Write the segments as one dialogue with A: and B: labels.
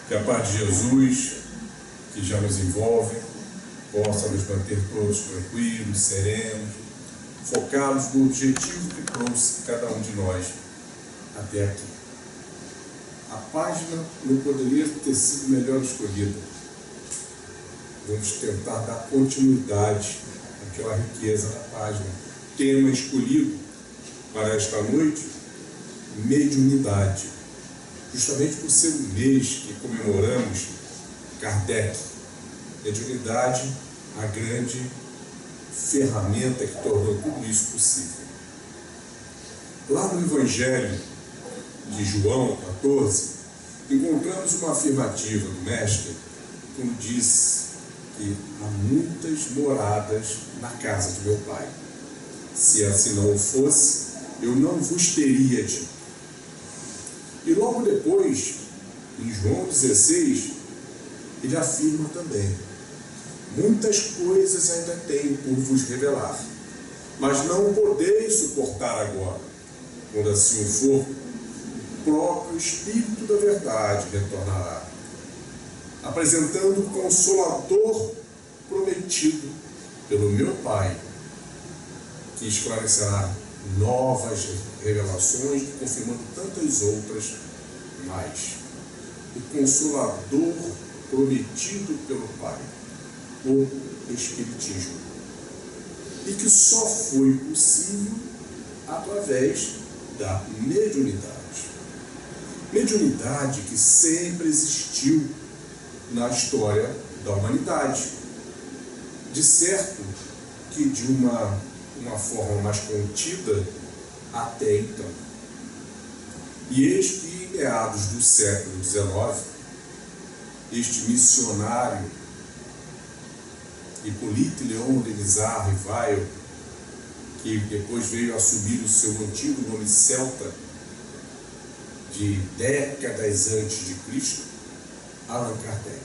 A: Que a paz de Jesus, que já nos envolve, possa nos manter todos tranquilos, serenos, focados no objetivo que trouxe cada um de nós até aqui. A página não poderia ter sido melhor escolhida. Vamos tentar dar continuidade àquela riqueza da página. Tema escolhido para esta noite: mediunidade. Justamente por ser o mês que comemoramos Kardec. Mediunidade, a grande ferramenta que tornou tudo isso possível. Lá no Evangelho de João 14, encontramos uma afirmativa do Mestre, quando disse que há muitas moradas na casa de meu Pai. Se assim não fosse, eu não vos teria dito. E logo depois, em João 16, ele afirma também: muitas coisas ainda tenho por vos revelar, mas não podeis suportar agora. Quando assim o for, o próprio Espírito da verdade retornará, apresentando o Consolador prometido pelo meu Pai, que esclarecerá novas revelações, confirmando tantas outras mais. O Consolador prometido pelo Pai, o Espiritismo, e que só foi possível através da mediunidade. Mediunidade que sempre existiu na história da humanidade. De certo que de uma forma mais contida até então. E eis que em meados do século XIX, este missionário Hippolyte Léon Denis Rivail, que depois veio assumir o seu antigo nome celta de décadas antes de Cristo, Allan Kardec.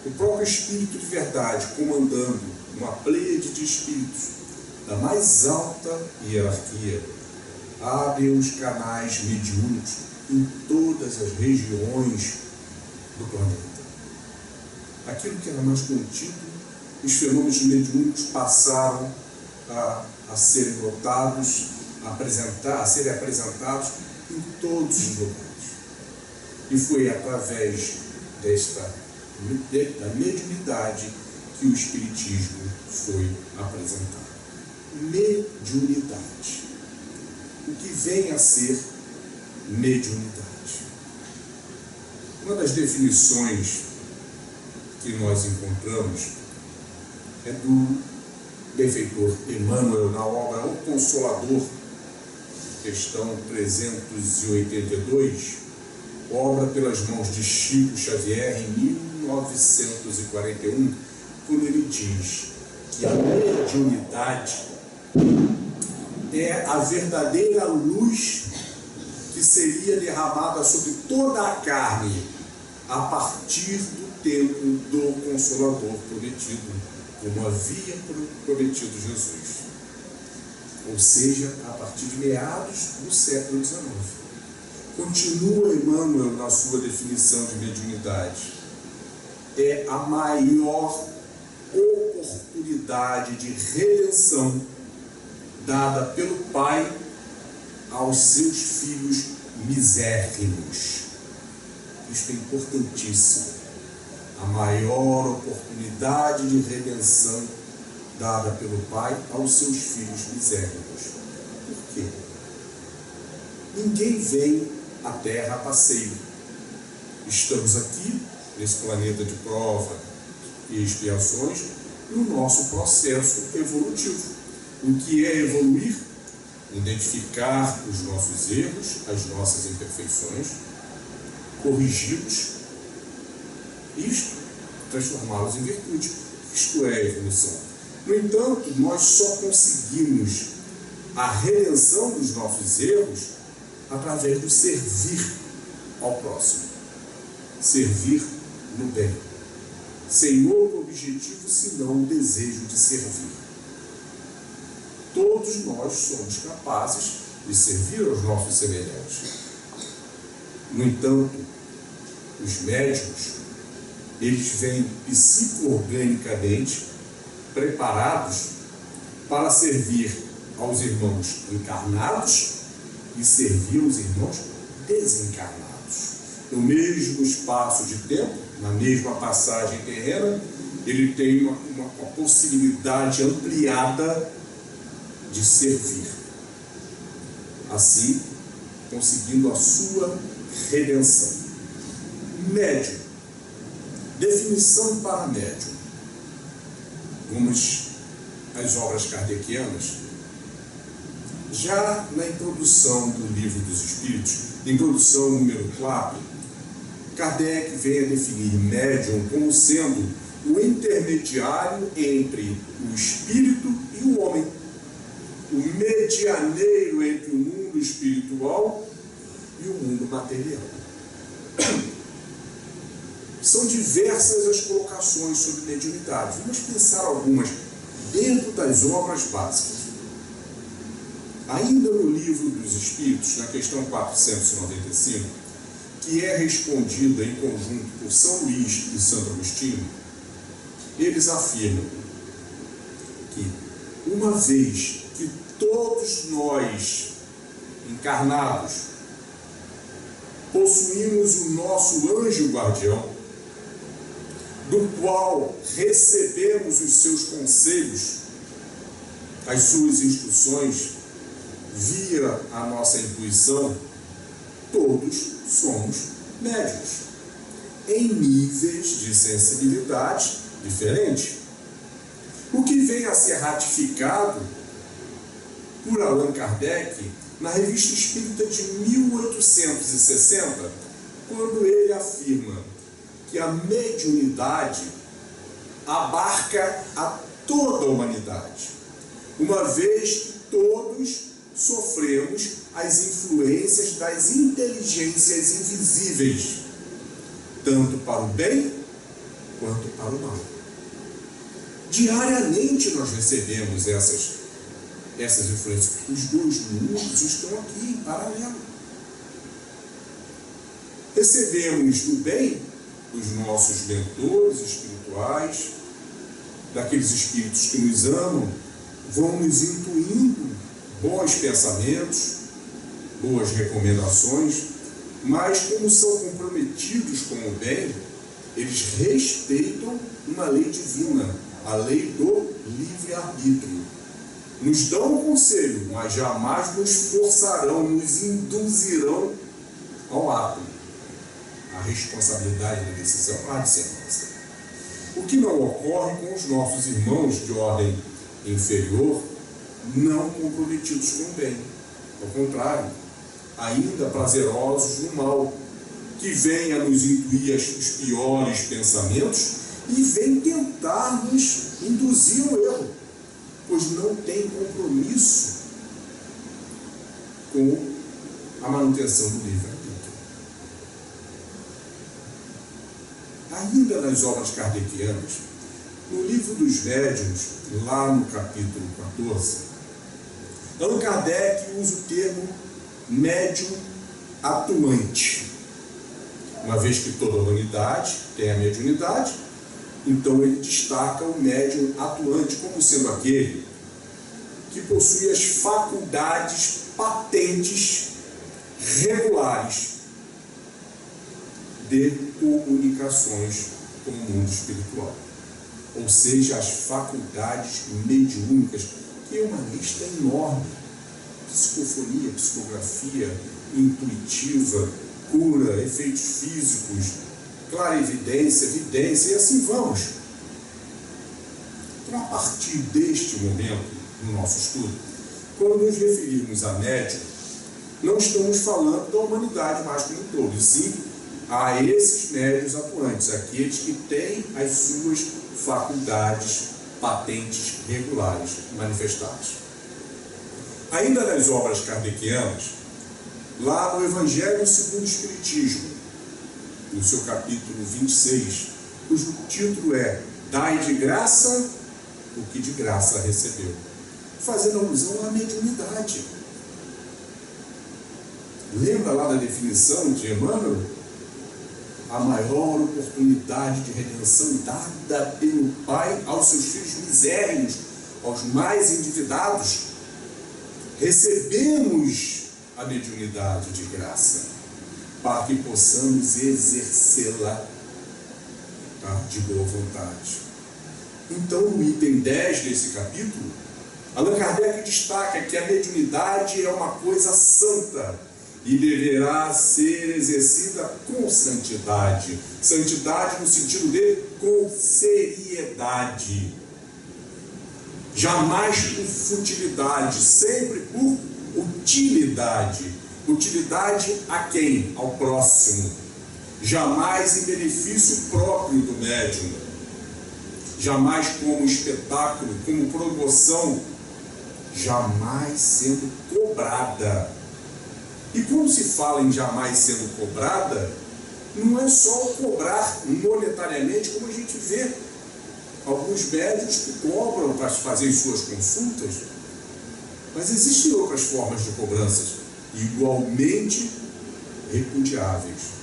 A: O próprio Espírito de verdade, comandando uma pleiade de espíritos da mais alta hierarquia, abre os canais mediúnicos em todas as regiões do planeta. Aquilo que era mais contido, os fenômenos mediúnicos passaram a serem notados, a serem apresentados em todos os lugares. E foi através da mediunidade que o Espiritismo foi apresentado. Mediunidade. O que vem a ser mediunidade? Uma das definições que nós encontramos é do benfeitor Emmanuel na obra O Consolador, questão 382, obra pelas mãos de Chico Xavier em 1941, quando ele diz que a mediunidade é a verdadeira luz que seria derramada sobre toda a carne a partir do tempo do Consolador prometido, como havia prometido Jesus. Ou seja, a partir de meados do século XIX. Continua Emmanuel na sua definição de mediunidade: é a maior oportunidade de redenção dada pelo Pai aos seus filhos misérrimos. Isto é importantíssimo. A maior oportunidade de redenção dada pelo Pai aos seus filhos misérrimos. Por quê? Ninguém vem à Terra a passeio. Estamos aqui, nesse planeta de prova e expiações, no nosso processo evolutivo. O que é evoluir? Identificar os nossos erros, as nossas imperfeições, corrigi-los, isto, transformá-los em virtude. Isto é a evolução. No entanto, nós só conseguimos a redenção dos nossos erros através do servir ao próximo. Servir no bem. Sem outro objetivo senão o desejo de servir. Todos nós somos capazes de servir aos nossos semelhantes. No entanto, os médiuns, eles vêm psico-organicamente preparados para servir aos irmãos encarnados e servir aos irmãos desencarnados. No mesmo espaço de tempo, na mesma passagem terrena, ele tem uma possibilidade ampliada de servir, assim conseguindo a sua redenção. Médium. Definição para médium. Vamos às obras kardecianas. Já na introdução do Livro dos Espíritos, introdução número 4, Kardec vem a definir médium como sendo o intermediário entre o espírito e o homem, o medianeiro entre o mundo espiritual e o mundo material. São diversas as colocações sobre mediunidade. Vamos pensar algumas dentro das obras básicas. Ainda no Livro dos Espíritos, na questão 495, que é respondida em conjunto por São Luís e Santo Agostinho, eles afirmam que, uma vez que todos nós, encarnados, possuímos o nosso anjo guardião, do qual recebemos os seus conselhos, as suas instruções, via a nossa intuição, todos somos médiuns, em níveis de sensibilidade diferentes. O que vem a ser ratificado por Allan Kardec na Revista Espírita de 1860, quando ele afirma que a mediunidade abarca a toda a humanidade, uma vez que todos sofremos as influências das inteligências invisíveis, tanto para o bem quanto para o mal. Diariamente nós recebemos essas influências. Os dois mundos estão aqui em paralelo. Recebemos do bem dos nossos mentores espirituais, daqueles espíritos que nos amam, vão nos intuindo bons pensamentos, boas recomendações, mas como são comprometidos com o bem, eles respeitam uma lei divina, a lei do livre-arbítrio. Nos dão um conselho, mas jamais nos forçarão, nos induzirão ao ato. A responsabilidade da decisão há de ser nossa. O que não ocorre com os nossos irmãos de ordem inferior, não comprometidos com o bem. Ao contrário, ainda prazerosos no mal, que vêm a nos intuir os piores pensamentos e vêm tentar nos induzir ao erro, pois não tem compromisso com a manutenção do livre-arbítrio. Ainda nas obras kardecianas, no Livro dos Médiuns, lá no capítulo 14, Allan Kardec usa o termo médium atuante. Uma vez que toda a humanidade tem a mediunidade, então ele destaca o médium atuante como sendo aquele que possui as faculdades patentes regulares de comunicações com o mundo espiritual. Ou seja, as faculdades mediúnicas, que é uma lista enorme: psicofonia, psicografia, intuitiva, cura, efeitos físicos, clarividência, vidência, e assim vamos. Então, a partir deste momento, no nosso estudo, quando nos referirmos a médium, não estamos falando da humanidade mais como um todo, e sim a esses médiuns atuantes, aqueles que têm as suas faculdades patentes regulares manifestadas. Ainda nas obras kardecianas, lá no Evangelho segundo o Espiritismo, no seu capítulo 26, cujo título é Dai de graça o que de graça recebeu, fazendo alusão à mediunidade. Lembra lá da definição de Emmanuel? A maior oportunidade de redenção dada pelo Pai aos seus filhos misérios, aos mais endividados. Recebemos a mediunidade de graça para que possamos exercê-la, tá, de boa vontade. Então, no item 10 desse capítulo, Allan Kardec destaca que a mediunidade é uma coisa santa e deverá ser exercida com santidade. Santidade no sentido de com seriedade. Jamais por futilidade, sempre por utilidade. Utilidade a quem? Ao próximo. Jamais em benefício próprio do médium. Jamais como espetáculo, como promoção. Jamais sendo cobrada. E quando se fala em jamais sendo cobrada, não é só cobrar monetariamente, como a gente vê alguns médiuns que cobram para fazer suas consultas, mas existem outras formas de cobranças igualmente repudiáveis.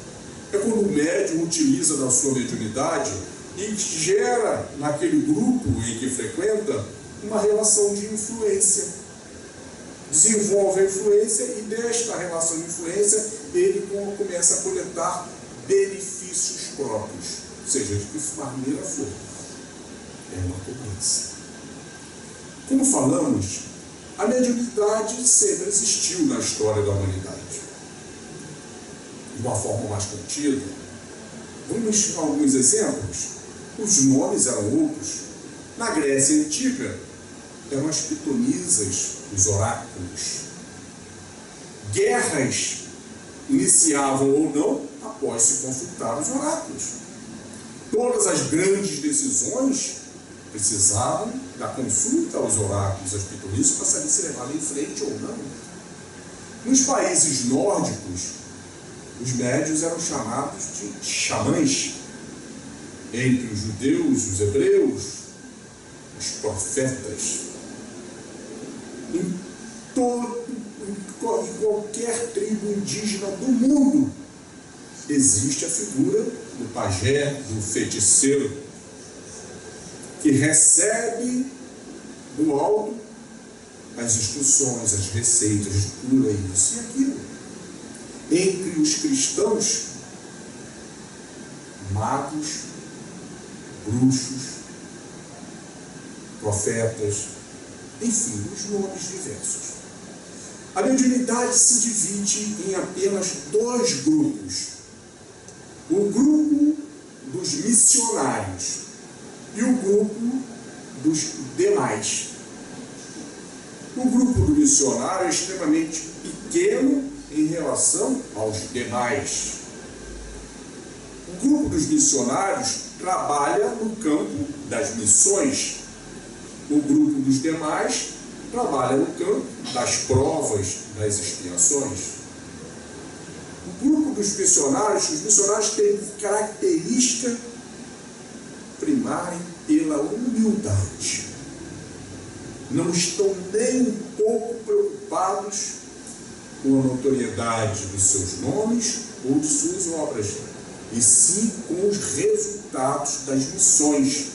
A: É quando o médium utiliza da sua mediunidade e gera naquele grupo em que frequenta uma relação de influência. Desenvolve a influência e desta relação de influência ele começa a coletar benefícios próprios, seja de que maneira for. É uma cobrança. Como falamos, a mediunidade sempre existiu na história da humanidade. De uma forma mais contida, vamos a alguns exemplos. Os nomes eram outros. Na Grécia Antiga, eram as pitonisas, os oráculos. Guerras iniciavam ou não após se consultar os oráculos. Todas as grandes decisões precisavam da consulta aos oráculos, às pitonisas, para saber se levavam em frente ou não. Nos países nórdicos, os médiuns eram chamados de xamãs. Entre os judeus, os hebreus, os profetas. Em qualquer tribo indígena do mundo existe a figura do pajé, do feiticeiro, que recebe do alto as instruções, as receitas de cura, isso e aquilo. Entre os cristãos, magos, bruxos, profetas, enfim, os nomes diversos. A mediunidade se divide em apenas dois grupos. O grupo dos missionários e o grupo dos demais. O grupo do missionário é extremamente pequeno em relação aos demais. O grupo dos missionários trabalha no campo das missões. O grupo dos demais trabalha no campo das provas, das expiações. O grupo dos missionários, os missionários têm característica primária pela humildade. Não estão nem um pouco preocupados com a notoriedade dos seus nomes ou de suas obras, e sim com os resultados das missões.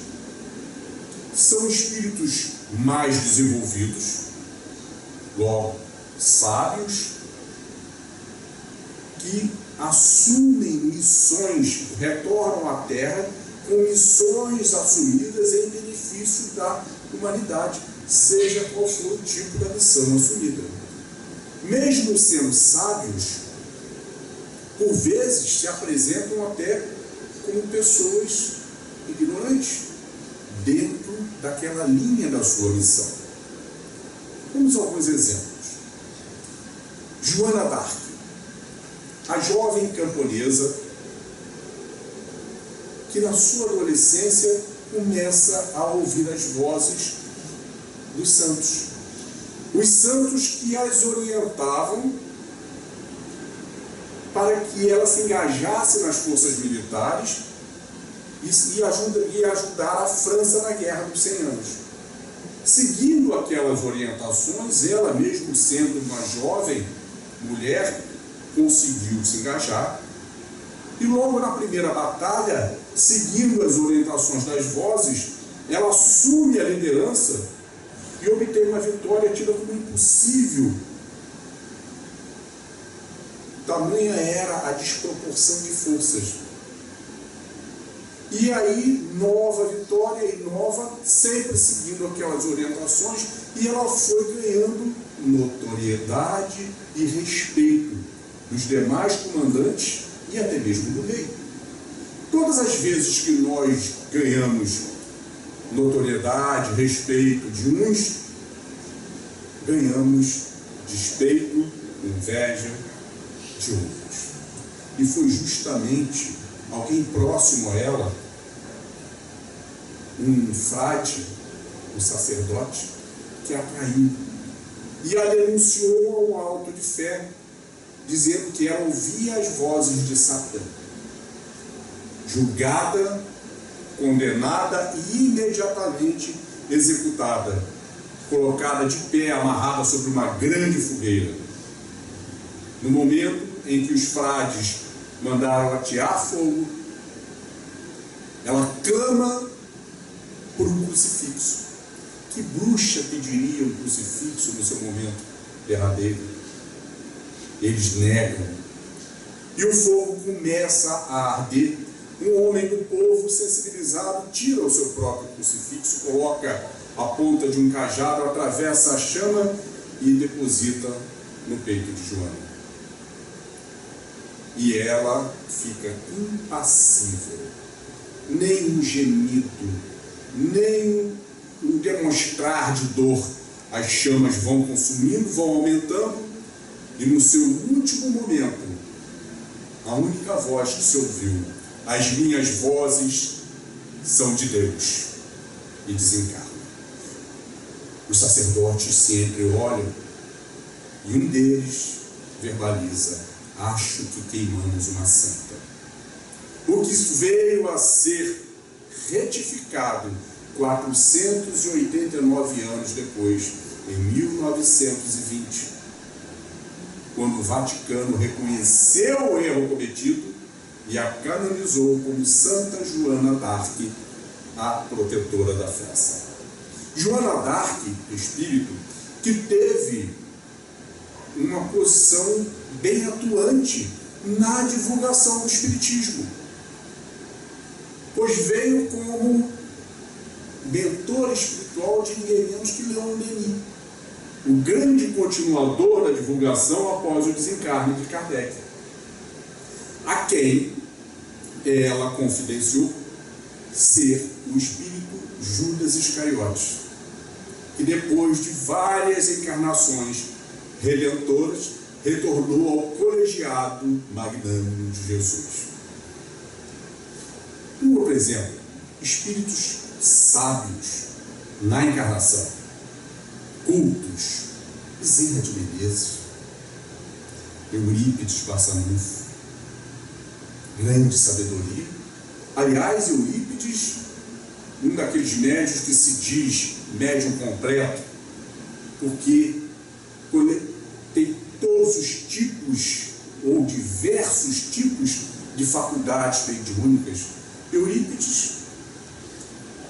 A: São espíritos mais desenvolvidos, logo sábios, que assumem missões, retornam à Terra com missões assumidas em benefício da humanidade, seja qual for o tipo da missão assumida. Mesmo sendo sábios, por vezes se apresentam até como pessoas ignorantes, dentro daquela linha da sua missão. Vamos a alguns exemplos. Joana d'Arc, a jovem camponesa que na sua adolescência começa a ouvir as vozes dos santos. Os santos que as orientavam para que ela se engajasse nas forças militares e ajudar a França na Guerra dos 100 Anos. Seguindo aquelas orientações, ela mesmo sendo uma jovem mulher, conseguiu se engajar e logo na primeira batalha, seguindo as orientações das vozes, ela assume a liderança e obtém uma vitória tida como impossível. Tamanha era a desproporção de forças. E aí, nova vitória e nova, sempre seguindo aquelas orientações, e ela foi ganhando notoriedade e respeito dos demais comandantes e até mesmo do rei. Todas as vezes que nós ganhamos notoriedade, respeito de uns, ganhamos despeito, inveja de outros. E foi justamente alguém próximo a ela, um frade, um sacerdote, que a traiu e a denunciou ao alto de fé, dizendo que ela ouvia as vozes de Satã. Julgada, condenada e imediatamente executada, colocada de pé, amarrada sobre uma grande fogueira. No momento em que os frades mandaram atear fogo, ela clama por um crucifixo. Que bruxa pediria um crucifixo no seu momento derradeiro? Eles negam. E o fogo começa a arder. Um homem do povo, sensibilizado, tira o seu próprio crucifixo, coloca a ponta de um cajado, atravessa a chama e deposita no peito de Joana. E ela fica impassível. Nem um gemido, nem um demonstrar de dor. As chamas vão consumindo, vão aumentando, e no seu último momento, a única voz que se ouviu: as minhas vozes são de Deus, e desencarna. Os sacerdotes se entreolham e um deles verbaliza: acho que queimamos uma santa. O que veio a ser retificado 489 anos depois, em 1920, quando o Vaticano reconheceu o erro cometido e a canonizou como Santa Joana d'Arc, a protetora da festa. Joana d'Arc, espírito, que teve uma posição bem atuante na divulgação do espiritismo, pois veio como mentor espiritual de ninguém menos que Leon Denis, o grande continuador da divulgação após o desencarne de Kardec, a quem ela confidenciou ser o espírito Judas Iscariotes, que depois de várias encarnações redentoras retornou ao colegiado magnânimo de Jesus. Um outro exemplo: espíritos sábios na encarnação, cultos: Bezerra de Menezes, Eurípides Barçanufo, grande sabedoria. Aliás, Eurípides, um daqueles médios que se diz médium completo, porque tem todos os tipos ou diversos tipos de faculdades mediúnicas. Eurípides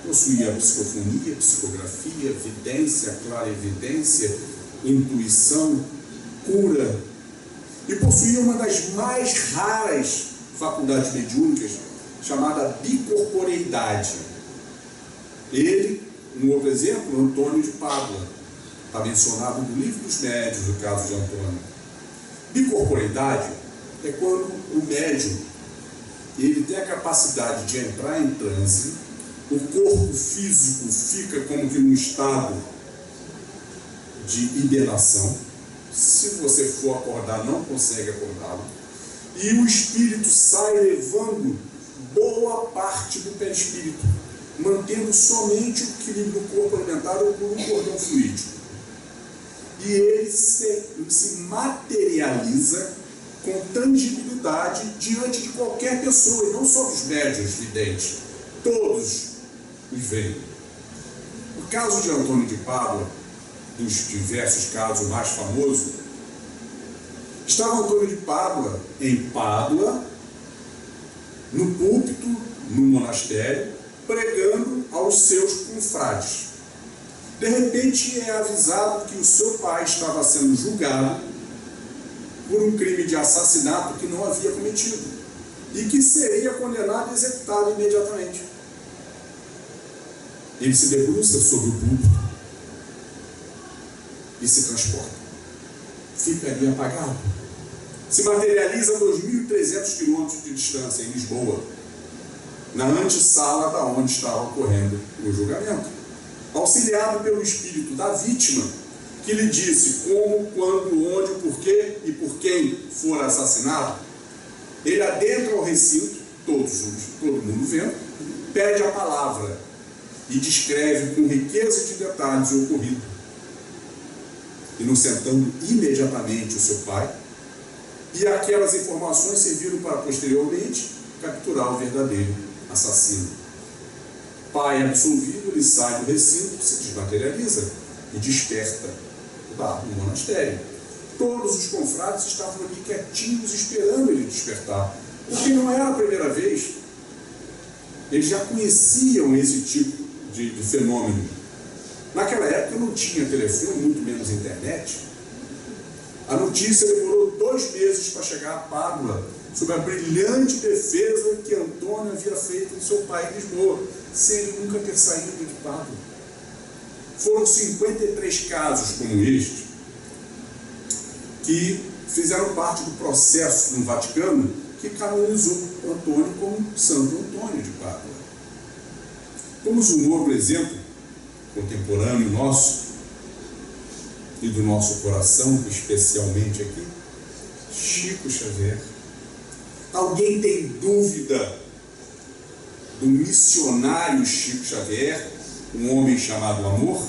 A: possuía psicofonia, psicografia, vidência, clarevidência, intuição, cura, e possuía uma das mais raras faculdades mediúnicas, chamada bicorporeidade. Ele, um outro exemplo, Antônio de Pádua, está mencionado no livro dos médiuns, o caso de Antônio. Bicorporeidade é quando o médium ele tem a capacidade de entrar em transe, o corpo físico fica como que num estado de hibernação. Se você for acordar, não consegue acordá-lo. E o espírito sai levando boa parte do perispírito, mantendo somente o equilíbrio do corpo alimentado por um cordão fluídico. E ele se materializa com tangibilidade diante de qualquer pessoa, e não só dos médiuns videntes, todos os veem. O caso de Antônio de Pádua, dos diversos casos, o mais famoso,
B: Estava Antônio de Pádua, em Pádua, no púlpito, no monastério, pregando aos seus confrades. De repente é avisado que o seu pai estava sendo julgado por um crime de assassinato que não havia cometido e que seria condenado e executado imediatamente. Ele se debruça sobre o púlpito e se transporta. Fica ali apagado. Se materializa a 2.300 quilômetros de distância, em Lisboa, na antessala da onde estava ocorrendo o julgamento, auxiliado pelo espírito da vítima, que lhe disse como, quando, onde, o porquê e por quem for assassinado. Ele adentra ao recinto, todo mundo vendo, pede a palavra e descreve com riqueza de detalhes o ocorrido, inocentando imediatamente o seu pai, e aquelas informações serviram para posteriormente capturar o verdadeiro assassino. Pai absolvido, ele sai do recinto, se desmaterializa e desperta no monastério. Todos os confrades estavam ali quietinhos, esperando ele despertar, porque não era a primeira vez. Eles já conheciam esse tipo de fenômeno. Naquela época não tinha telefone, muito menos internet. A notícia demorou 2 meses para chegar a Pádua, sobre a brilhante defesa que Antônio havia feito em seu pai em Lisboa, sem ele nunca ter saído de Pádua. Foram 53 casos como este, que fizeram parte do processo no Vaticano, que canonizou Antônio como Santo Antônio de Pádua. Vamos um outro exemplo, contemporâneo nosso, e do nosso coração, especialmente aqui, Chico Xavier. Alguém tem dúvida do missionário Chico Xavier, um homem chamado Amor?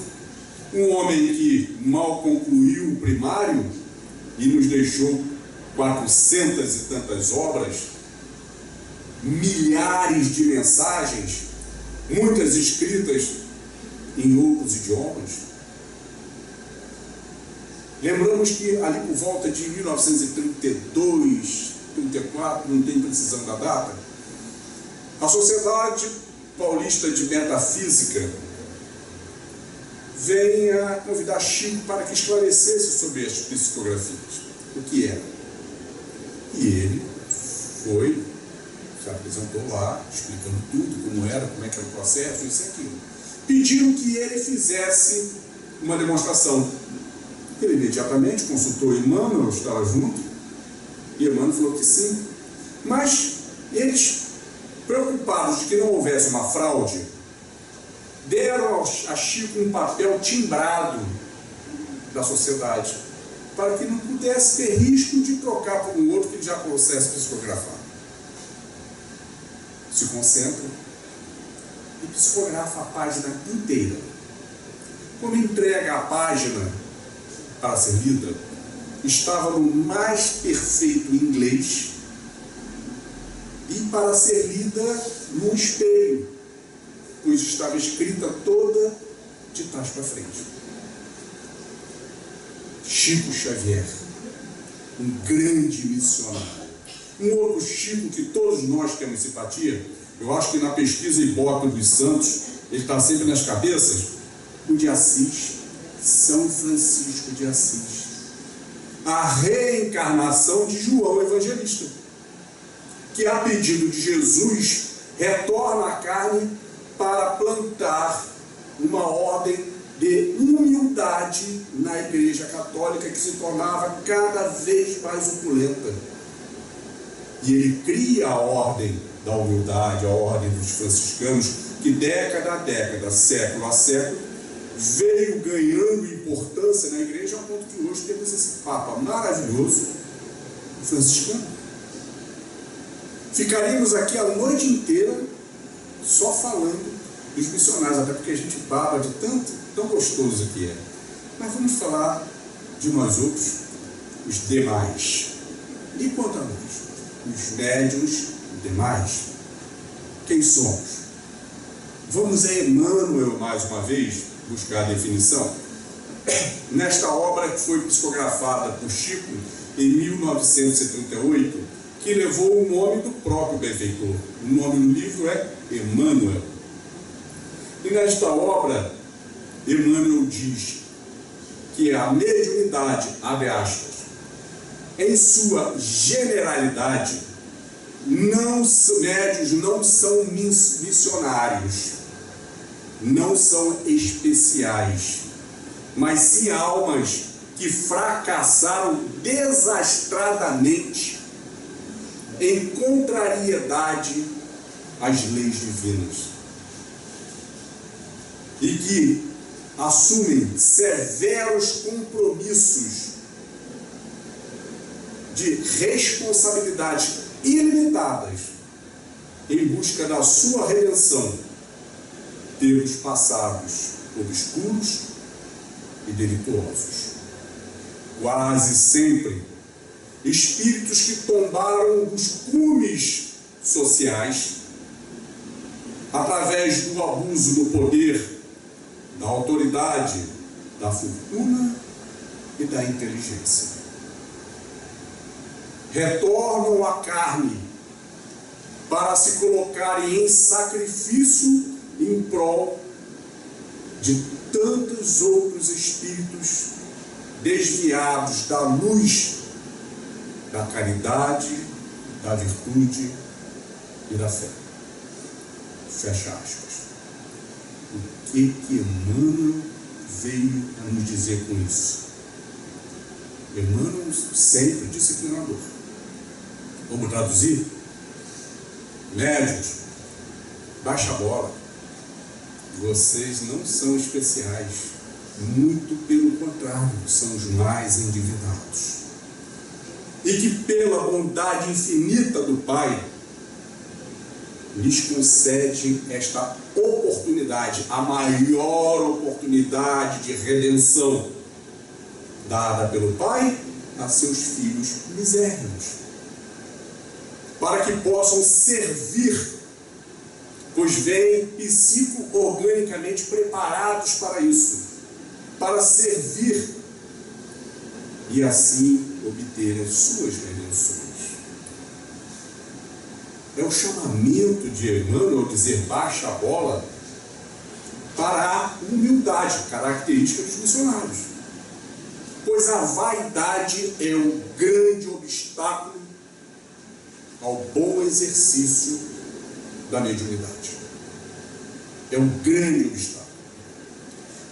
B: Um homem que mal concluiu o primário e nos deixou 400 e tantas obras, milhares de mensagens, muitas escritas em outros idiomas. Lembramos que ali por volta de 1932, 34, não tem precisão da data, a Sociedade Paulista de Metafísica vem a convidar Chico para que esclarecesse sobre as psicografias, o que era. E ele foi, se apresentou lá, explicando tudo, como era o processo, isso e aquilo. Pediram que ele fizesse uma demonstração. Ele imediatamente consultou Emmanuel, estava junto, e Emmanuel falou que sim. Mas eles, preocupados de que não houvesse uma fraude, deram a Chico um papel timbrado da sociedade, para que não pudesse ter risco de trocar por um outro que ele já processe psicografar. Se concentra e psicografa a página inteira. Quando entrega a página para ser lida, estava no mais perfeito inglês e para ser lida num espelho, pois estava escrita toda de trás para frente. Chico Xavier, um grande missionário. Um outro Chico que todos nós temos simpatia, eu acho que na pesquisa Ibope dos Santos, ele está sempre nas cabeças, o de Assis, São Francisco de Assis, a reencarnação de João Evangelista, que a pedido de Jesus retorna à carne para plantar uma ordem de humildade na Igreja Católica, que se tornava cada vez mais opulenta. E ele cria a ordem da humildade, a ordem dos franciscanos, que década a década, século a século, veio ganhando importância na igreja, ao ponto que hoje temos esse Papa maravilhoso, franciscano. Ficaríamos aqui a noite inteira só falando dos missionários, até porque a gente baba de tão gostoso que é. Mas vamos falar de nós outros, os demais. E quanto a nós, os médiuns demais, quem somos? Vamos a Emmanuel mais uma vez buscar a definição. Nesta obra que foi psicografada por Chico, em 1938, que levou o nome do próprio benfeitor. O nome do livro é Emmanuel. E nesta obra, Emmanuel diz que a mediunidade, abre aspas, em sua generalidade, médiuns não são missionários, não são especiais, mas sim almas que fracassaram desastradamente em contrariedade às leis divinas e que assumem severos compromissos de responsabilidades ilimitadas em busca da sua redenção pelos passados obscuros e delituosos. Quase sempre, espíritos que tombaram dos cumes sociais através do abuso do poder, da autoridade, da fortuna e da inteligência. Retornam à carne para se colocarem em sacrifício em prol de tantos outros espíritos desviados da luz, da caridade, da virtude e da fé. Fecha aspas. O que Emmanuel veio a nos dizer com isso? Emmanuel sempre disciplinador. Vamos traduzir? Médiuns, baixa a bola. Vocês não são especiais. Muito pelo contrário, são os mais endividados. E que pela bondade infinita do Pai, lhes concede esta oportunidade, a maior oportunidade de redenção dada pelo Pai a seus filhos misérrimos, para que possam servir, pois vêm psico-organicamente preparados para isso, para servir e assim obter as suas redenções. É o chamamento de Emmanuel dizer baixa a bola para a humildade, característica dos missionários. Pois a vaidade é o grande obstáculo ao bom exercício da mediunidade. É um grande obstáculo.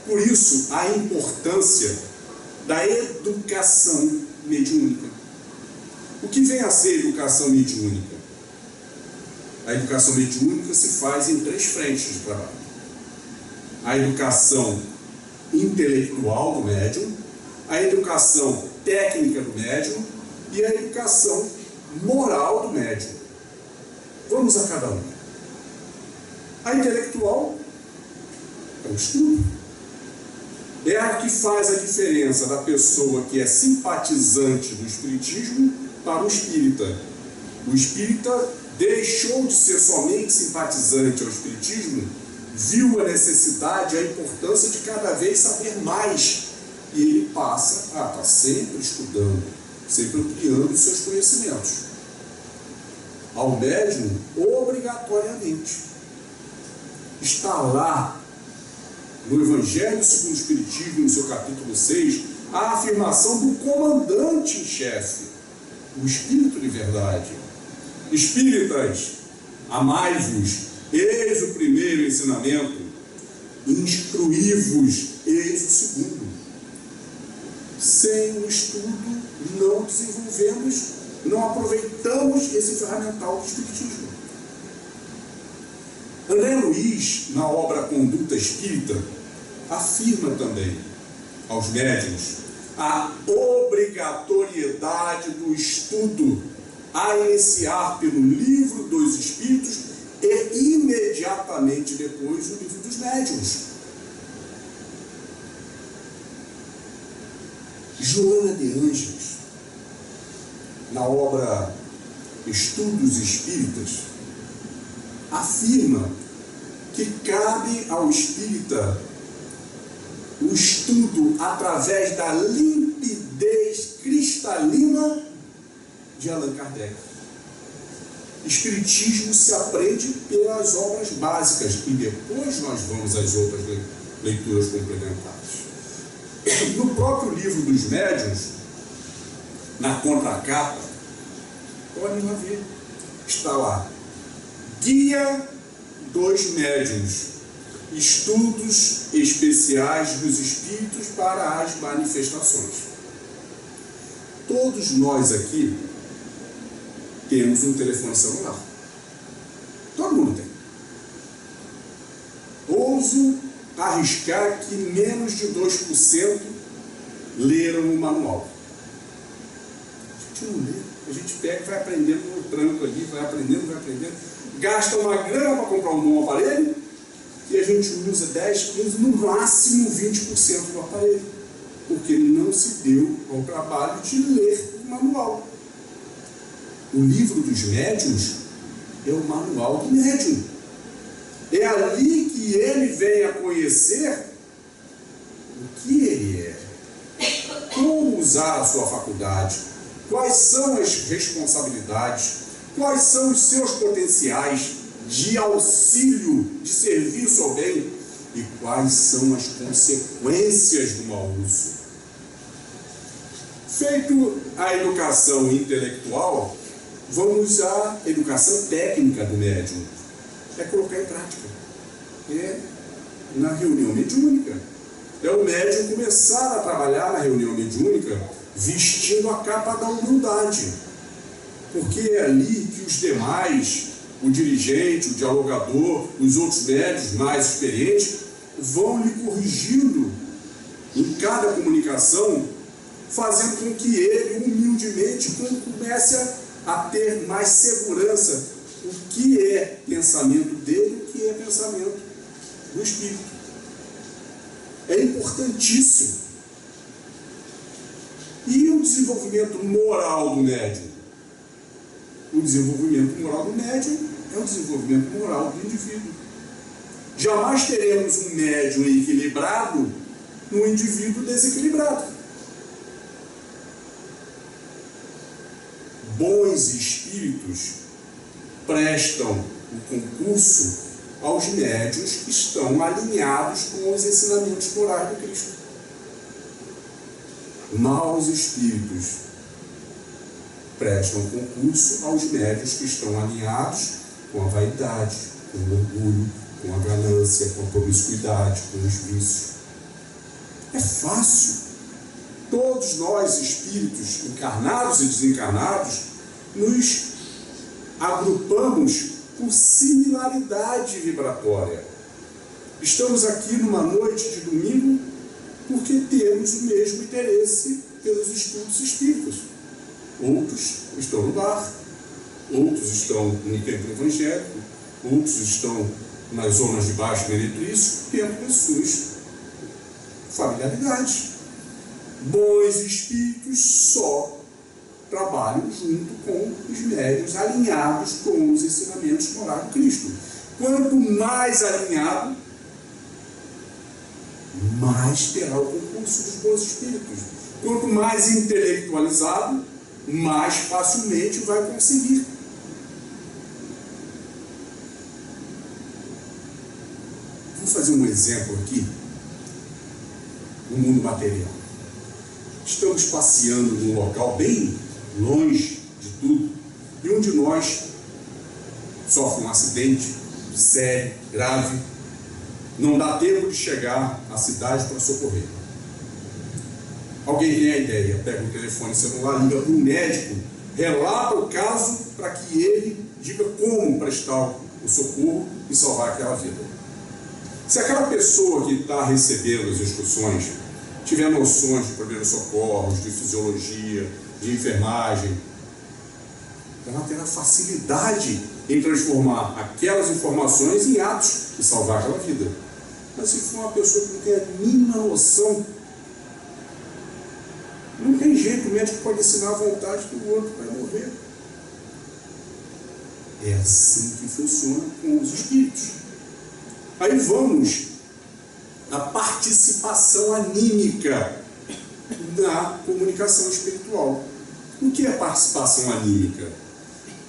B: Por isso, a importância da educação mediúnica. O que vem a ser educação mediúnica? A educação mediúnica se faz em 3 frentes de trabalho. A educação intelectual do médium, a educação técnica do médium e a educação moral do médium. Vamos a cada uma. A intelectual é o estudo. É a que faz a diferença da pessoa que é simpatizante do espiritismo para o espírita. O espírita deixou de ser somente simpatizante ao espiritismo, viu a necessidade, a importância de cada vez saber mais. E ele passa a estar sempre estudando, sempre ampliando os seus conhecimentos. Ao médium, obrigatoriamente, está lá no Evangelho segundo o Espiritismo, no seu capítulo 6, a afirmação do comandante em chefe, o Espírito de verdade. Espíritas, amai-vos, eis o primeiro ensinamento, instruí-vos, eis o segundo. Sem o estudo, não desenvolvemos, não aproveitamos esse ferramental do Espiritismo. André Luiz, na obra Conduta Espírita, afirma também aos médiuns a obrigatoriedade do estudo a iniciar pelo Livro dos Espíritos e imediatamente depois o Livro dos Médiuns. Joana de Ângeles, na obra Estudos Espíritas, afirma que cabe ao espírita o estudo através da limpidez descristalina de Allan Kardec. Espiritismo se aprende pelas obras básicas e depois nós vamos às outras leituras complementares. No próprio livro dos médiuns, na contracapa, podem lá ver, está lá: Guia dos Médiuns, estudos especiais dos espíritos para as manifestações. Todos nós aqui temos um telefone celular. Todo mundo tem. Ouso arriscar que menos de 2% leram o manual. A gente não lê. A gente pega e vai aprendendo no tranco ali, vai aprendendo. Gasta uma grana para comprar um bom aparelho e a gente usa 10, 15, no máximo 20% do aparelho. Porque não se deu ao trabalho de ler o manual. O livro dos médiuns é o manual do médium. É ali que ele vem a conhecer o que ele é, como usar a sua faculdade, quais são as responsabilidades, quais são os seus potenciais de auxílio, de serviço ao bem e quais são as consequências do mau uso. Feito a educação intelectual, vamos à educação técnica do médium. É colocar em prática. É na reunião mediúnica. É o médium começar a trabalhar na reunião mediúnica vestindo a capa da humildade. Porque é ali que os demais, o dirigente, o dialogador, os outros médios mais experientes, vão lhe corrigindo em cada comunicação, fazendo com que ele, humildemente, comece a ter mais segurança o que é pensamento dele, o que é pensamento do espírito. É importantíssimo. E o desenvolvimento moral do médium? O desenvolvimento moral do médium é o desenvolvimento moral do indivíduo. Jamais teremos um médium equilibrado num indivíduo desequilibrado. Bons espíritos prestam o concurso aos médiuns que estão alinhados com os ensinamentos morais do Cristo. Maus espíritos prestam concurso aos médiuns que estão alinhados com a vaidade, com o orgulho, com a ganância, com a promiscuidade, com os vícios. É fácil. Todos nós, espíritos encarnados e desencarnados, nos agrupamos por similaridade vibratória. Estamos aqui numa noite de domingo porque temos o mesmo interesse pelos estudos espíritas. Outros estão no bar, outros estão no templo evangélico, outros estão nas zonas de baixo meretrício, dentro das suas familiaridades. Bons espíritos só trabalham junto com os médiuns alinhados com os ensinamentos morais do Cristo. Quanto mais alinhado, mais terá o concurso dos bons espíritos. Quanto mais intelectualizado, mais facilmente vai conseguir. Vou fazer um exemplo aqui no mundo material. Estamos passeando num local bem longe de tudo, e um de nós sofre um acidente sério, grave, não dá tempo de chegar à cidade para socorrer. Alguém tem a ideia, pega o telefone celular, liga para o médico, relata o caso para que ele diga como prestar o socorro e salvar aquela vida. Se aquela pessoa que está recebendo as instruções tiver noções de primeiros socorros, de fisiologia, de enfermagem, ela terá facilidade em transformar aquelas informações em atos e salvar aquela vida. Mas se for uma pessoa que não tem a mínima noção, não tem jeito, o médico pode ensinar à vontade que o outro vai morrer. É assim que funciona com os espíritos. Aí vamos à participação anímica. O na comunicação espiritual. O que é participação anímica?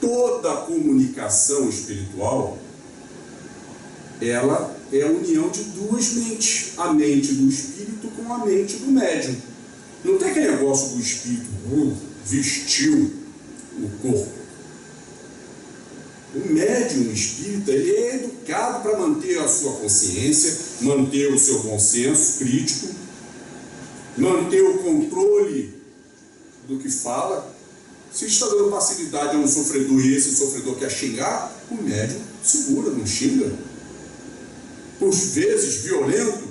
B: Toda comunicação espiritual, ela é a união de duas mentes, a mente do espírito com a mente do médium. Não tem aquele negócio do espírito vestiu o corpo. O médium espírita, ele é educado para manter a sua consciência, manter o seu bom senso crítico, manter o controle do que fala. Se está dando passividade a um sofredor e esse sofredor quer xingar, o médium segura, não xinga. Por vezes violento,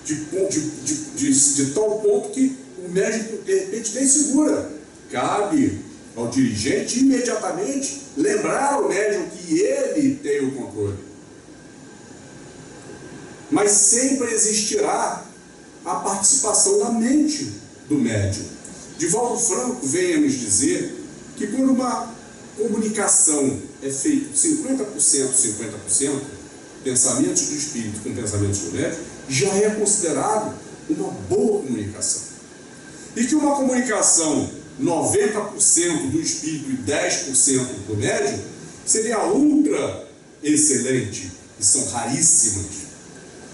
B: de tal ponto que o médium de repente nem segura. Cabe ao dirigente imediatamente lembrar ao médium que ele tem o controle. Mas sempre existirá a participação da mente do médium. Divaldo Franco vem a nos dizer que quando uma comunicação é feita 50%, 50%, pensamentos do espírito com pensamentos do médium, já é considerado uma boa comunicação. E que uma comunicação 90% do espírito e 10% do médium seria ultra excelente, e são raríssimas.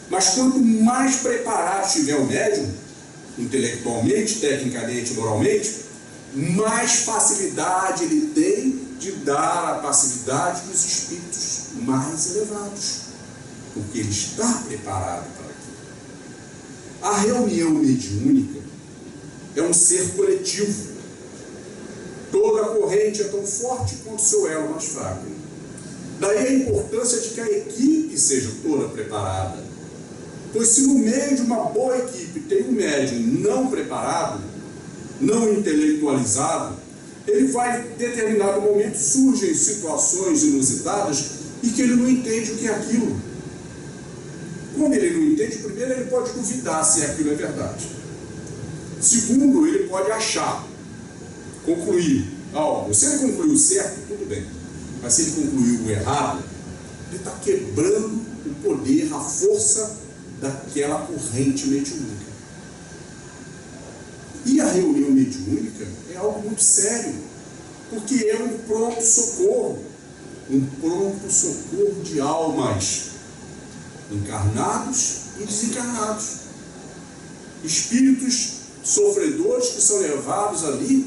B: Mas quanto mais preparado estiver o médium, intelectualmente, tecnicamente, moralmente, mais facilidade ele tem de dar a passividade dos espíritos mais elevados, porque ele está preparado para aquilo. A reunião mediúnica é um ser coletivo. Toda corrente é tão forte quanto o seu elo mais fraco. Daí a importância de que a equipe seja toda preparada. Pois se no meio de uma boa equipe tem um médium não preparado, não intelectualizado, ele vai, em determinado momento, surgem situações inusitadas e que ele não entende o que é aquilo. Quando ele não entende, primeiro ele pode duvidar se aquilo é verdade. Segundo, ele pode achar, concluir algo. Se ele concluiu certo, tudo bem. Mas se ele concluiu o errado, ele está quebrando o poder, a força daquela corrente mediúnica. E a reunião mediúnica é algo muito sério, porque é um pronto-socorro de almas, encarnados e desencarnados. Espíritos sofredores que são levados ali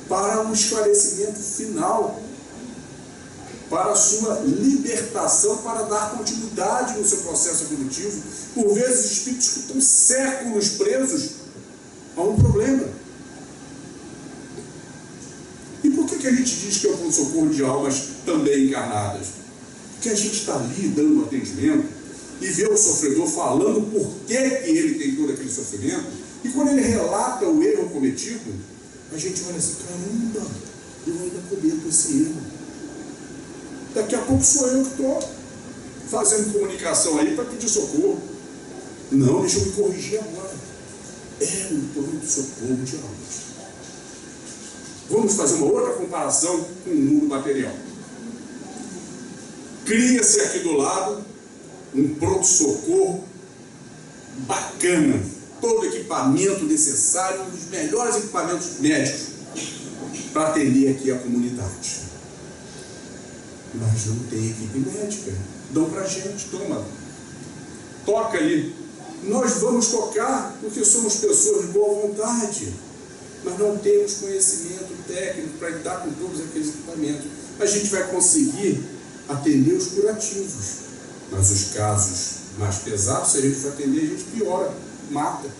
B: para um esclarecimento final, para a sua libertação, para dar continuidade no seu processo evolutivo. Por vezes, espíritos que estão séculos presos a um problema. E por que a gente diz que é um socorro de almas também encarnadas? Porque a gente está ali dando atendimento e vê o sofredor falando por que ele tem todo aquele sofrimento, e quando ele relata o erro cometido, a gente olha assim, caramba, eu ainda cometo esse erro. Daqui a pouco sou eu que estou fazendo comunicação aí para pedir socorro. Não, deixa eu me corrigir agora. É um pronto-socorro de almas. Vamos fazer uma outra comparação com o mundo material. Cria-se aqui do lado um pronto-socorro bacana, todo equipamento necessário, um dos melhores equipamentos médicos para atender aqui a comunidade. Mas não tem equipe médica. Dão para a gente, toma, toca ali. Nós vamos tocar porque somos pessoas de boa vontade, mas não temos conhecimento técnico para lidar com todos aqueles equipamentos. A gente vai conseguir atender os curativos, mas os casos mais pesados, se a gente for atender, a gente piora, mata.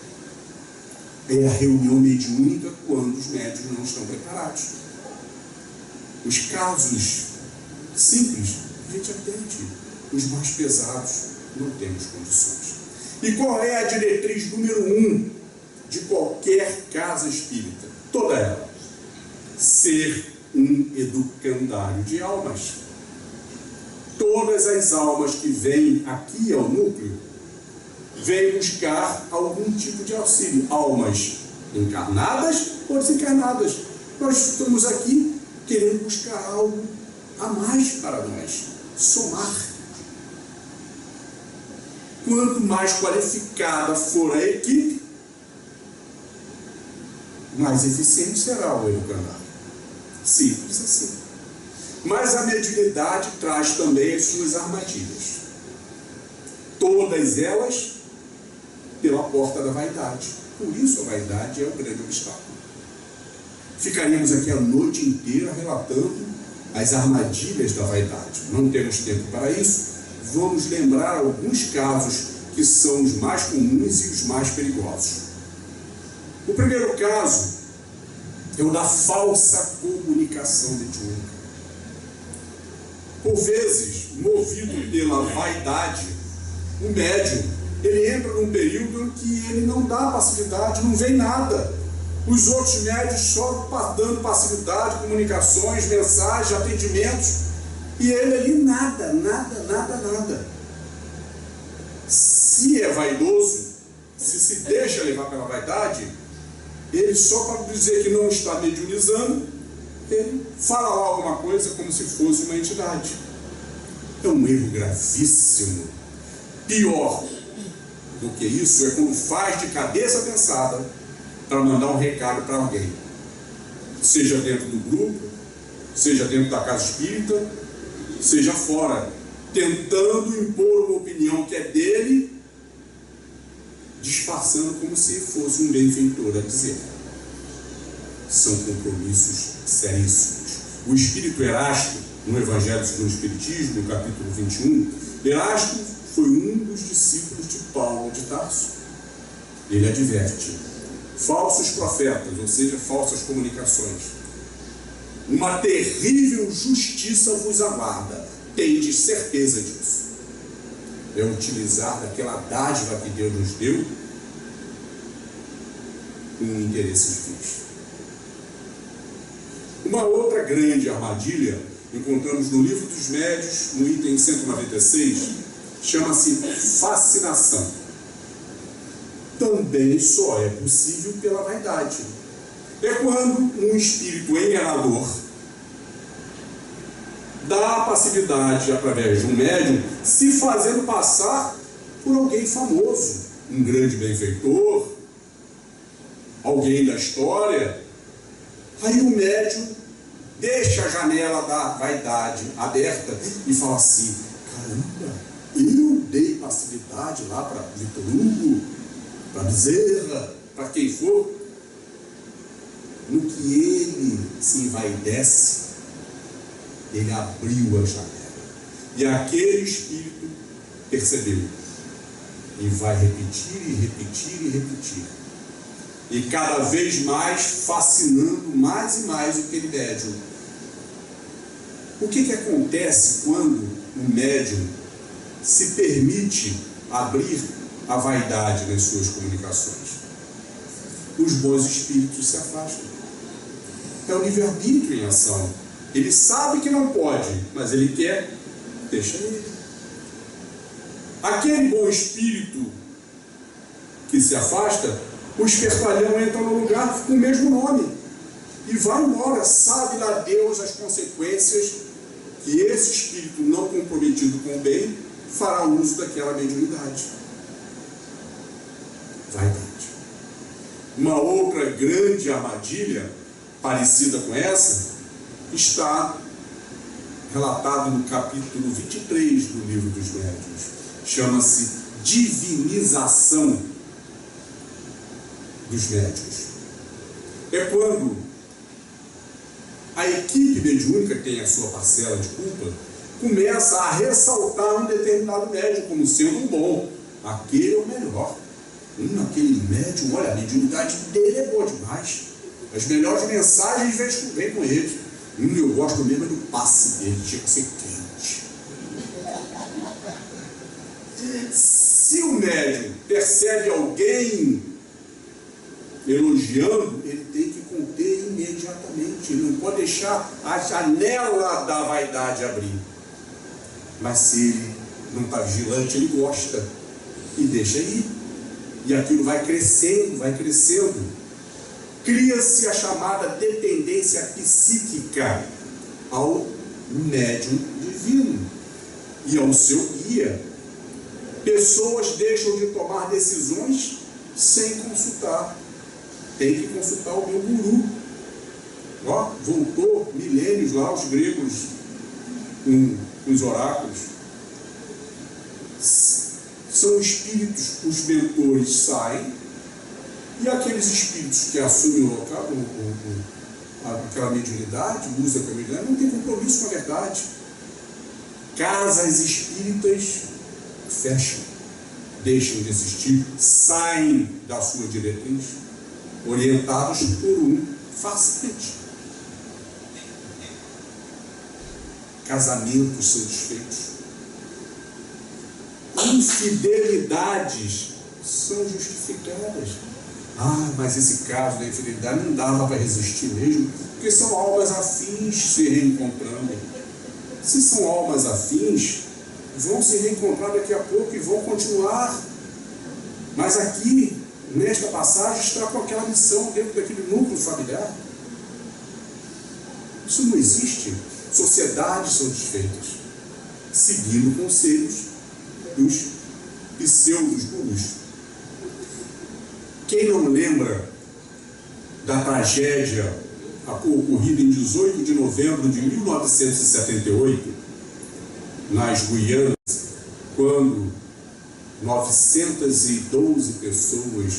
B: É a reunião mediúnica quando os médiuns não estão preparados. Os casos simples, a gente atende. Os mais pesados, não temos condições. E qual é a diretriz número 1 de qualquer casa espírita? Toda ela. Ser um educandário de almas. Todas as almas que vêm aqui ao núcleo vêm buscar algum tipo de auxílio. Almas encarnadas ou desencarnadas. Nós estamos aqui querendo buscar algo a mais para nós. Somar. quanto mais qualificada for a equipe, mais eficiente será o educandário. Simples assim. Mas a mediunidade traz também as suas armadilhas. Todas elas pela porta da vaidade. Por isso a vaidade é o grande obstáculo. Ficaríamos aqui a noite inteira relatando as armadilhas da vaidade. Não temos tempo para isso. Vamos lembrar alguns casos que são os mais comuns e os mais perigosos. O primeiro caso é o da falsa comunicação mediúnica. Por vezes, movido pela vaidade, o médium, ele entra num período em que ele não dá passividade, não vem nada. Os outros médios só dando passividade, comunicações, mensagens, atendimentos, e ele ali nada. Se é vaidoso, se deixa levar pela vaidade, ele só para dizer que não está mediunizando, ele fala lá alguma coisa como se fosse uma entidade. É um erro gravíssimo. Pior do que isso é quando faz de cabeça pensada para mandar um recado para alguém, seja dentro do grupo, seja dentro da casa espírita, seja fora, tentando impor uma opinião que é dele, disfarçando como se fosse um benfeitor a dizer. São compromissos seríssimos. O espírito Erasto, no Evangelho segundo o Espiritismo, no capítulo 21, Erasto foi um dos discípulos de Paulo de Tarso. Ele adverte: falsos profetas, ou seja, falsas comunicações, uma terrível justiça vos aguarda, tendes certeza disso. É utilizar daquela dádiva que Deus nos deu com interesses vistos. Uma outra grande armadilha encontramos no Livro dos Médiuns, no item 196, chama-se fascinação. Também só é possível pela vaidade. É quando um espírito enganador dá a passividade através de um médium, se fazendo passar por alguém famoso, um grande benfeitor, alguém da história. Aí o médium deixa a janela da vaidade aberta e fala assim: caramba, eu dei passividade lá para Vitor Hugo, para Bezerra, para quem for. No que ele se envaidece, ele abriu a janela. E aquele espírito percebeu. E vai repetir e repetir e repetir. E cada vez mais fascinando mais e mais aquele médium. O que acontece quando o médium se permite abrir a vaidade nas suas comunicações? Os bons espíritos se afastam. É o livre-arbítrio em ação. Ele sabe que não pode, mas ele quer, deixa ele. Aquele bom espírito que se afasta, o espertalhão entra no lugar com o mesmo nome e vai embora. Sabe lá Deus as consequências que esse espírito não comprometido com o bem fará uso daquela mediunidade. Vaidade. Uma outra grande armadilha parecida com essa está relatado no capítulo 23 do Livro dos Médiuns. Chama-se divinização dos médiuns. É quando a equipe mediúnica, que tem a sua parcela de culpa, começa a ressaltar um determinado médium como sendo um bom. Aquele é o melhor. Aquele médium, olha, a mediunidade dele é boa demais. As melhores mensagens vêm com ele. Eu gosto mesmo do passe dele, tinha que ser quente. Se o médium percebe alguém elogiando, ele tem que conter imediatamente. Ele não pode deixar a janela da vaidade abrir. Mas se ele não está vigilante, ele gosta e deixa ir. E aquilo vai crescendo, vai crescendo. Cria-se a chamada dependência psíquica ao médium divino e ao seu guia. Pessoas deixam de tomar decisões sem consultar. Tem que consultar o meu guru. Ó, voltou milênios lá, os gregos, com os oráculos. São espíritos, os mentores saem, e aqueles espíritos que assumem o local, aquela mediunidade, usam a mediunidade, não tem compromisso com a verdade. Casas espíritas fecham, deixam de existir, saem da sua diretriz, orientados por um farsante. Casamentos são desfeitos. Infidelidades são justificadas. Ah, mas esse caso da infidelidade não dava para resistir mesmo, porque são almas afins se reencontrando. Se são almas afins, vão se reencontrar daqui a pouco e vão continuar. Mas aqui, nesta passagem, está com aquela missão dentro daquele núcleo familiar. Isso não existe. Sociedades são desfeitas, seguindo conselhos dos pseudos gurus. Quem não lembra da tragédia ocorrida em 18 de novembro de 1978, nas Guianas, quando 912 pessoas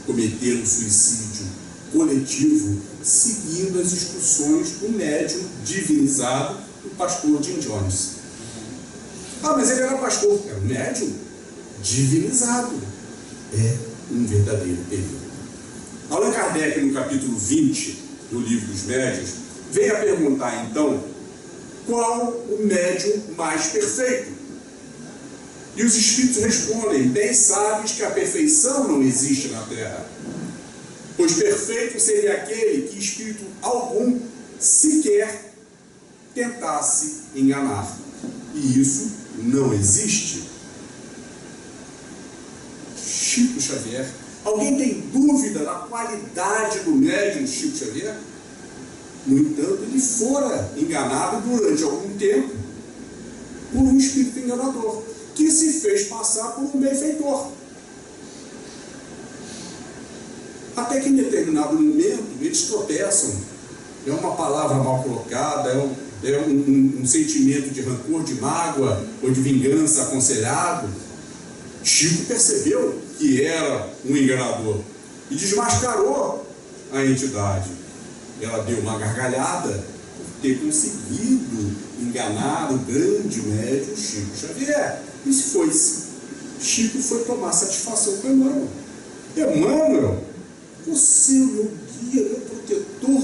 B: cometeram suicídio coletivo, seguindo as instruções do médium divinizado, o pastor Jim Jones. Ah, mas ele era pastor. Era um médium divinizado. É um verdadeiro perigo. Allan Kardec, no capítulo 20 do Livro dos Médiuns, vem a perguntar, então, qual o médium mais perfeito? E os espíritos respondem: bem sabes que a perfeição não existe na Terra, pois perfeito seria aquele que espírito algum sequer tentasse enganar. E isso não existe. Chico Xavier. Alguém tem dúvida da qualidade do médium Chico Xavier? No entanto, ele fora enganado durante algum tempo por um espírito enganador, que se fez passar por um benfeitor. Até que em determinado momento eles tropeçam. É uma palavra mal colocada, é um sentimento de rancor, de mágoa ou de vingança aconselhado. Chico percebeu que era um enganador e desmascarou a entidade. Ela deu uma gargalhada por ter conseguido enganar o grande médium Chico Xavier. E se foi-se. Chico foi tomar satisfação com Emmanuel. Emmanuel, você é o meu guia, meu protetor.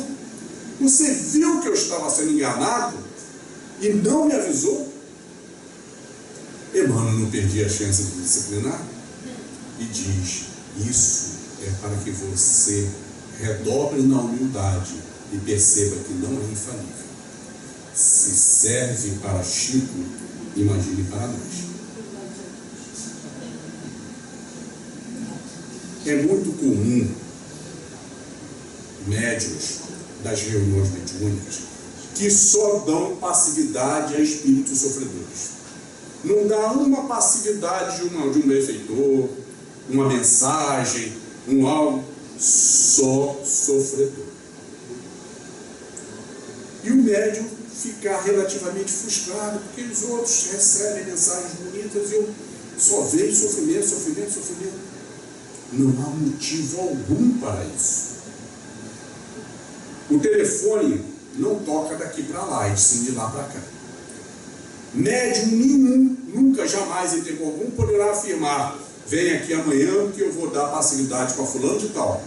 B: Você viu que eu estava sendo enganado e não me avisou? Emmanuel não perdia a chance de disciplinar e diz: isso é para que você redobre na humildade e perceba que não é infalível. Se serve para Chico, imagine para nós. É muito comum médiuns das reuniões mediúnicas que só dão passividade a espíritos sofredores. Não dá uma passividade de um benfeitor, uma mensagem, um algo, só sofredor. E o médium fica relativamente frustrado, porque os outros recebem mensagens bonitas e eu só vejo sofrimento, sofrimento, sofrimento. Não há motivo algum para isso. O telefone não toca daqui para lá, e sim de lá para cá. Médium nenhum, nunca, jamais, em tempo algum, poderá afirmar: vem aqui amanhã que eu vou dar passividade para fulano de tal.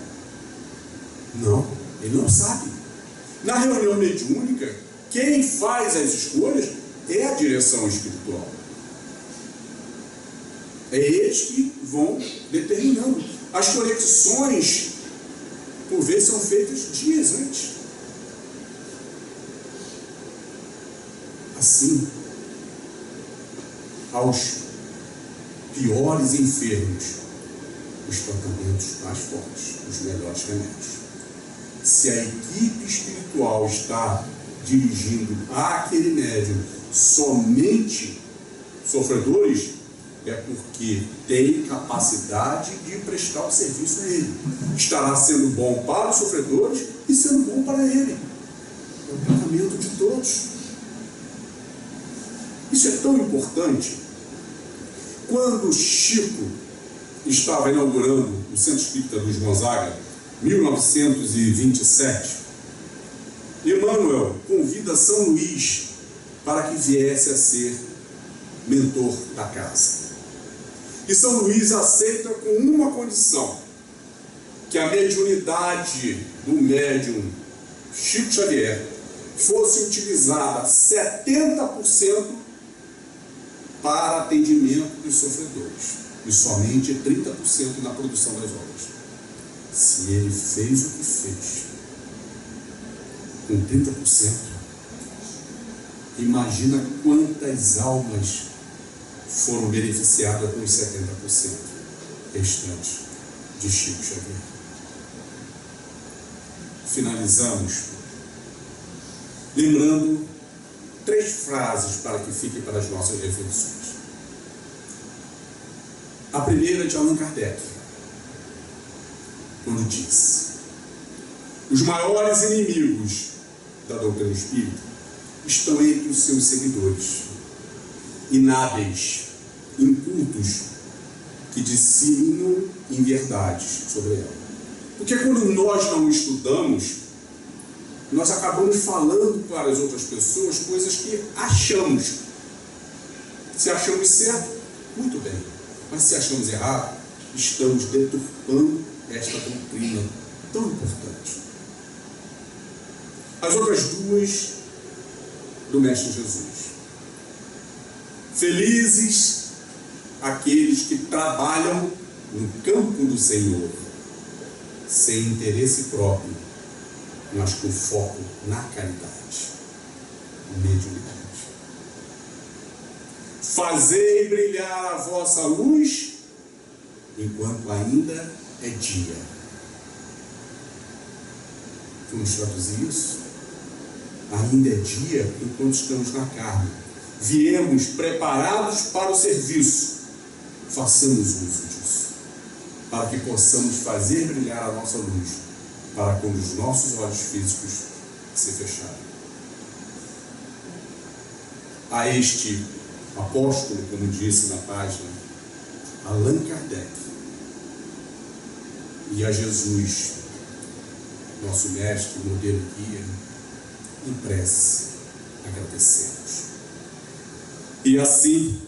B: Não, ele não sabe. Na reunião mediúnica, quem faz as escolhas é a direção espiritual. É eles que vão determinando. As conexões, por vezes, são feitas dias antes. Assim, aos piores enfermos, os tratamentos mais fortes, os melhores remédios. Se a equipe espiritual está dirigindo àquele médium somente sofredores, é porque tem capacidade de prestar o serviço a Ele. Estará sendo bom para os sofredores e sendo bom para Ele. É o tratamento de todos. Isso é tão importante. Quando Chico estava inaugurando o Centro Espírita Luiz Gonzaga, 1927, Emmanuel convida São Luís para que viesse a ser mentor da casa. E São Luís aceita com uma condição: que a mediunidade do médium Chico Xavier fosse utilizada 70% para atendimento dos sofredores e somente 30% na produção das obras. Se ele fez o que fez com 30%, imagina quantas almas foram beneficiadas com os 70% restantes de Chico Xavier. Finalizamos lembrando 3 frases para que fiquem para as nossas reflexões. A primeira é de Allan Kardec, quando diz: os maiores inimigos da doutrina espírita estão entre os seus seguidores, inábeis, incultos, que disseminam inverdades sobre ela. Porque quando nós não estudamos, nós acabamos falando para as outras pessoas coisas que achamos. Se achamos certo, muito bem. Mas se achamos errado, estamos deturpando esta doutrina tão importante. As outras 2 do Mestre Jesus. Felizes aqueles que trabalham no campo do Senhor, sem interesse próprio, mas com foco na caridade, mediunidade. Fazei brilhar a vossa luz enquanto ainda é dia. Vamos traduzir isso? Ainda é dia enquanto estamos na carne. Viemos preparados para o serviço. Façamos uso disso, para que possamos fazer brilhar a nossa luz, para quando os nossos olhos físicos se fecharem. A este apóstolo, como disse na página, Allan Kardec, e a Jesus, nosso mestre, modelo guia, em prece, agradecemos. E assim,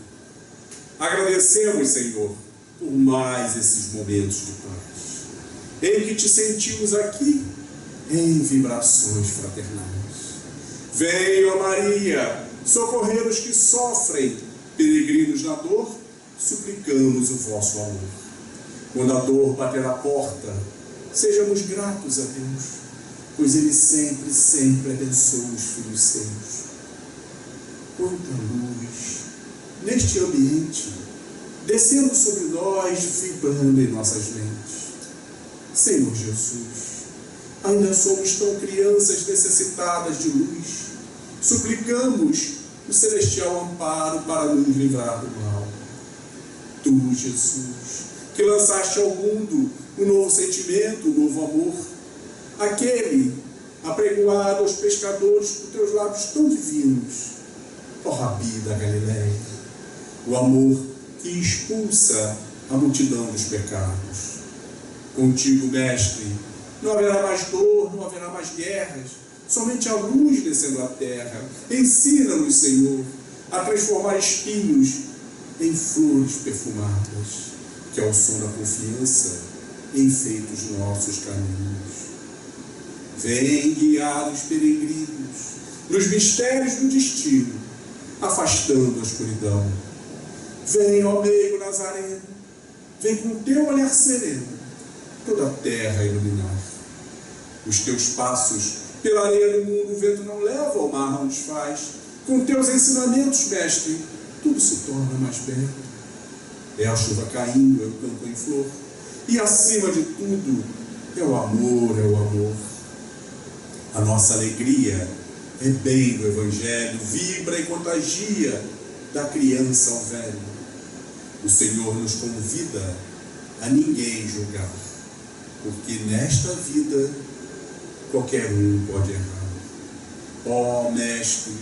B: agradecemos, Senhor, por mais esses momentos de paz, em que te sentimos aqui em vibrações fraternais. Venha, Maria, socorrer os que sofrem, peregrinos na dor, suplicamos o vosso amor. Quando a dor bater a porta, sejamos gratos a Deus, pois Ele sempre, sempre abençoa os filhos seus. Quanta luz neste ambiente, descendo sobre nós, vibrando em nossas mentes. Senhor Jesus, ainda somos tão crianças necessitadas de luz. Suplicamos o celestial amparo para nos livrar do mal. Tu, Jesus, que lançaste ao mundo um novo sentimento, um novo amor, aquele apregoado aos pescadores por teus lábios tão divinos, ó Rabi da Galileia, o amor que expulsa a multidão dos pecados. Contigo, Mestre, não haverá mais dor, não haverá mais guerras, somente a luz descendo à terra. Ensina-nos, Senhor, a transformar espinhos em flores perfumadas, que ao som da confiança enfeita os nossos caminhos. Vem guiar os peregrinos nos mistérios do destino, afastando a escuridão. Vem, ó meigo Nazareno, vem com o teu olhar sereno toda a terra iluminar. Os teus passos pela areia do mundo o vento não leva, o mar não desfaz. Com teus ensinamentos, Mestre, tudo se torna mais belo. É a chuva caindo, é o campo em flor, e acima de tudo é o amor, é o amor. A nossa alegria é bem do Evangelho, vibra e contagia da criança ao velho. o Senhor nos convida a ninguém julgar, porque nesta vida qualquer um pode errar. Ó Mestre,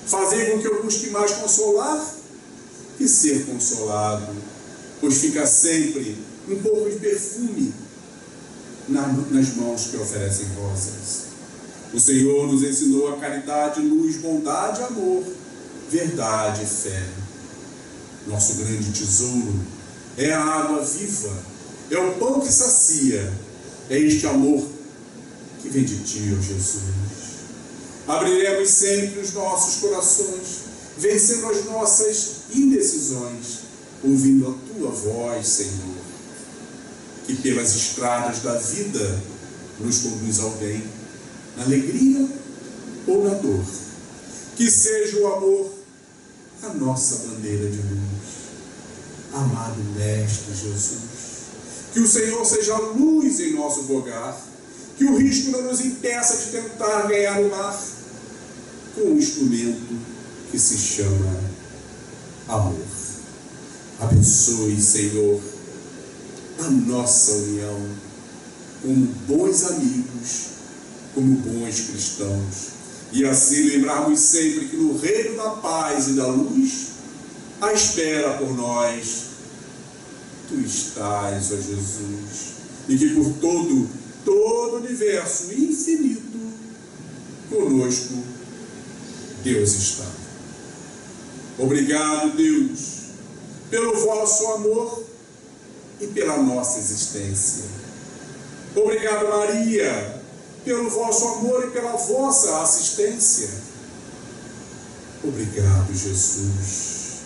B: fazei com que eu busque mais consolar que ser consolado, pois fica sempre um pouco de perfume nas mãos que oferecem rosas. O Senhor nos ensinou a caridade, luz, bondade, amor, verdade e fé. Nosso grande tesouro é a água viva, é o pão que sacia, é este amor que vem de Ti, ó Jesus. Abriremos sempre os nossos corações, vencendo as nossas indecisões, ouvindo a Tua voz, Senhor, que pelas estradas da vida nos conduz ao bem, na alegria ou na dor. Que seja o amor a nossa bandeira de luz. Amado Mestre Jesus, que o Senhor seja a luz em nosso rogar, que o risco não nos impeça de tentar ganhar o lar com um instrumento que se chama amor. Abençoe, Senhor, a nossa união como bons amigos, como bons cristãos, e assim lembrarmos sempre que no reino da paz e da luz, à espera por nós, Tu estás, ó Jesus, e que por todo o universo infinito, conosco, Deus está. Obrigado, Deus, pelo vosso amor e pela nossa existência. Obrigado, Maria, pelo vosso amor e pela vossa assistência. Obrigado, Jesus,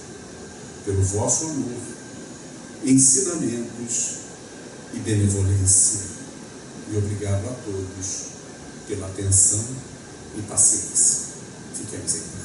B: pelo vosso amor, ensinamentos e benevolência. E obrigado a todos pela atenção e paciência. Fiquemos em paz.